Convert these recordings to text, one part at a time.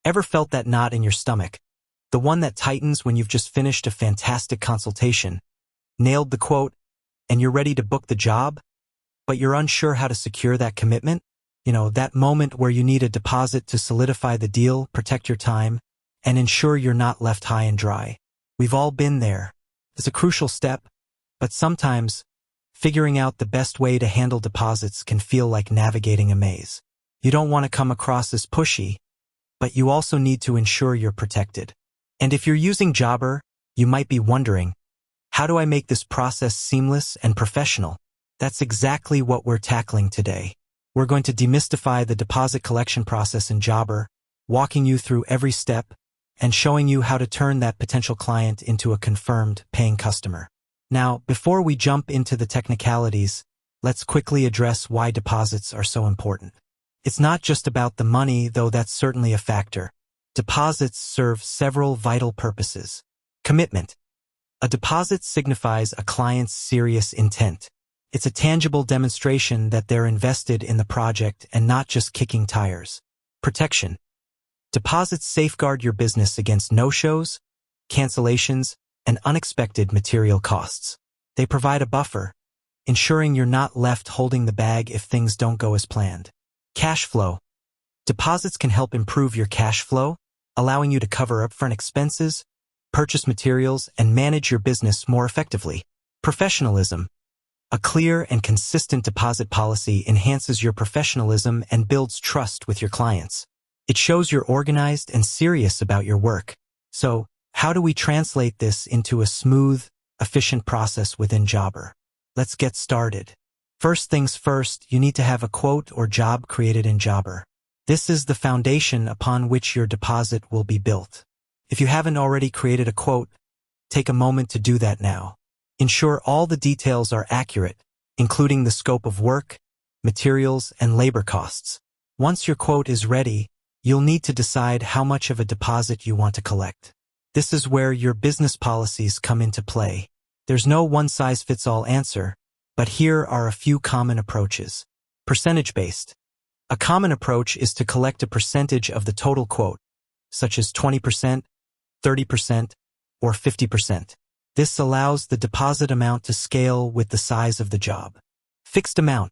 Ever felt that knot in your stomach? The one that tightens when you've just finished a fantastic consultation, nailed the quote, and you're ready to book the job, but you're unsure how to secure that commitment? That moment where you need a deposit to solidify the deal, protect your time, and ensure you're not left high and dry. We've all been there. It's a crucial step, but sometimes figuring out the best way to handle deposits can feel like navigating a maze. You don't want to come across as pushy, but you also need to ensure you're protected. And if you're using Jobber, you might be wondering, how do I make this process seamless and professional? That's exactly what we're tackling today. We're going to demystify the deposit collection process in Jobber, walking you through every step and showing you how to turn that potential client into a confirmed paying customer. Now, before we jump into the technicalities, let's quickly address why deposits are so important. It's not just about the money, though that's certainly a factor. Deposits serve several vital purposes. Commitment. A deposit signifies a client's serious intent. It's a tangible demonstration that they're invested in the project and not just kicking tires. Protection. Deposits safeguard your business against no-shows, cancellations, and unexpected material costs. They provide a buffer, ensuring you're not left holding the bag if things don't go as planned. Cash flow. Deposits can help improve your cash flow, allowing you to cover upfront expenses, purchase materials, and manage your business more effectively. Professionalism. A clear and consistent deposit policy enhances your professionalism and builds trust with your clients. It shows you're organized and serious about your work. So, how do we translate this into a smooth, efficient process within Jobber? Let's get started. First things first, you need to have a quote or job created in Jobber. This is the foundation upon which your deposit will be built. If you haven't already created a quote, take a moment to do that now. Ensure all the details are accurate, including the scope of work, materials, and labor costs. Once your quote is ready, you'll need to decide how much of a deposit you want to collect. This is where your business policies come into play. There's no one-size-fits-all answer, but here are a few common approaches. Percentage-based. A common approach is to collect a percentage of the total quote, such as 20%, 30%, or 50%. This allows the deposit amount to scale with the size of the job. Fixed amount.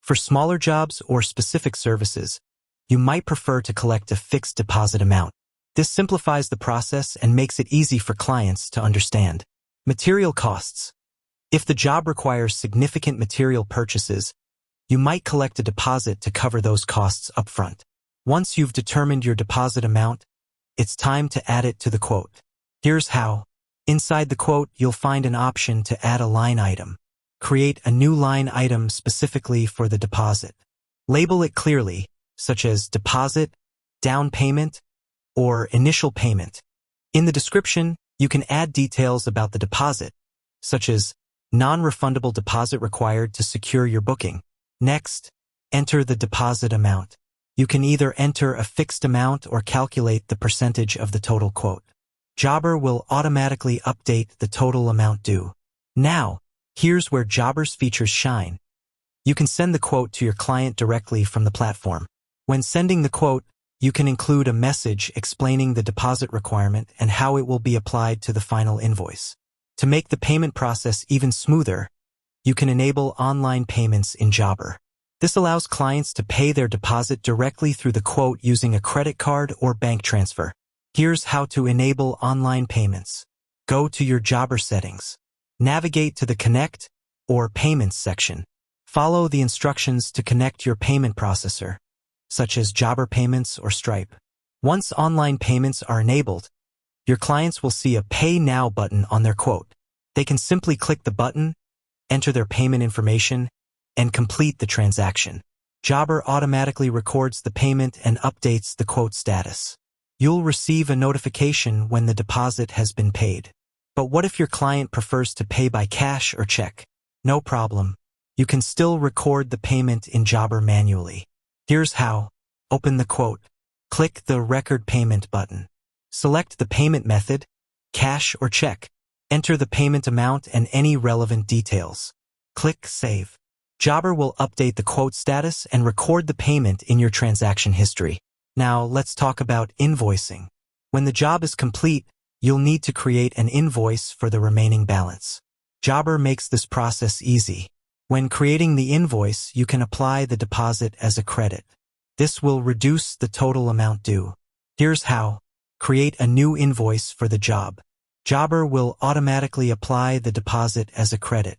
For smaller jobs or specific services, you might prefer to collect a fixed deposit amount. This simplifies the process and makes it easy for clients to understand. Material costs. If the job requires significant material purchases, you might collect a deposit to cover those costs upfront. Once you've determined your deposit amount, it's time to add it to the quote. Here's how. Inside the quote, you'll find an option to add a line item. Create a new line item specifically for the deposit. Label it clearly, such as deposit, down payment, or initial payment. In the description, you can add details about the deposit, such as non-refundable deposit required to secure your booking. Next, enter the deposit amount. You can either enter a fixed amount or calculate the percentage of the total quote. Jobber will automatically update the total amount due. Now, here's where Jobber's features shine. You can send the quote to your client directly from the platform. When sending the quote, you can include a message explaining the deposit requirement and how it will be applied to the final invoice. To make the payment process even smoother, you can enable online payments in Jobber. This allows clients to pay their deposit directly through the quote using a credit card or bank transfer. Here's how to enable online payments. Go to your Jobber settings. Navigate to the Connect or Payments section. Follow the instructions to connect your payment processor, such as Jobber Payments or Stripe. Once online payments are enabled, your clients will see a Pay Now button on their quote. They can simply click the button, enter their payment information, and complete the transaction. Jobber automatically records the payment and updates the quote status. You'll receive a notification when the deposit has been paid. But what if your client prefers to pay by cash or check? No problem. You can still record the payment in Jobber manually. Here's how. Open the quote. Click the Record Payment button. Select the payment method, cash or check. Enter the payment amount and any relevant details. Click Save. Jobber will update the quote status and record the payment in your transaction history. Now, let's talk about invoicing. When the job is complete, you'll need to create an invoice for the remaining balance. Jobber makes this process easy. When creating the invoice, you can apply the deposit as a credit. This will reduce the total amount due. Here's how. Create a new invoice for the job. Jobber will automatically apply the deposit as a credit.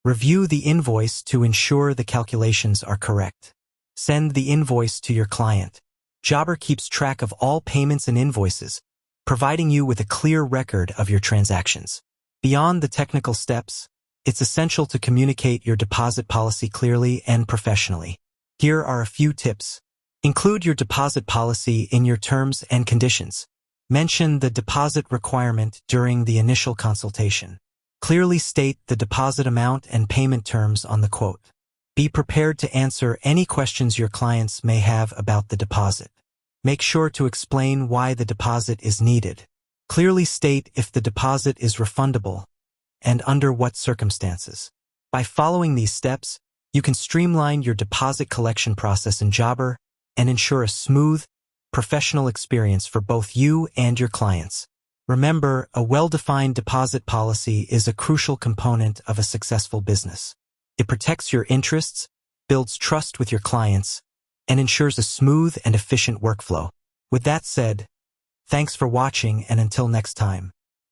Review the invoice to ensure the calculations are correct. Send the invoice to your client. Jobber keeps track of all payments and invoices, providing you with a clear record of your transactions. Beyond the technical steps, it's essential to communicate your deposit policy clearly and professionally. Here are a few tips. Include your deposit policy in your terms and conditions. Mention the deposit requirement during the initial consultation. Clearly state the deposit amount and payment terms on the quote. Be prepared to answer any questions your clients may have about the deposit. Make sure to explain why the deposit is needed. Clearly state if the deposit is refundable and under what circumstances. By following these steps, you can streamline your deposit collection process in Jobber and ensure a smooth, professional experience for both you and your clients. Remember, a well-defined deposit policy is a crucial component of a successful business. It protects your interests, builds trust with your clients, and ensures a smooth and efficient workflow. With that said, thanks for watching, and until next time.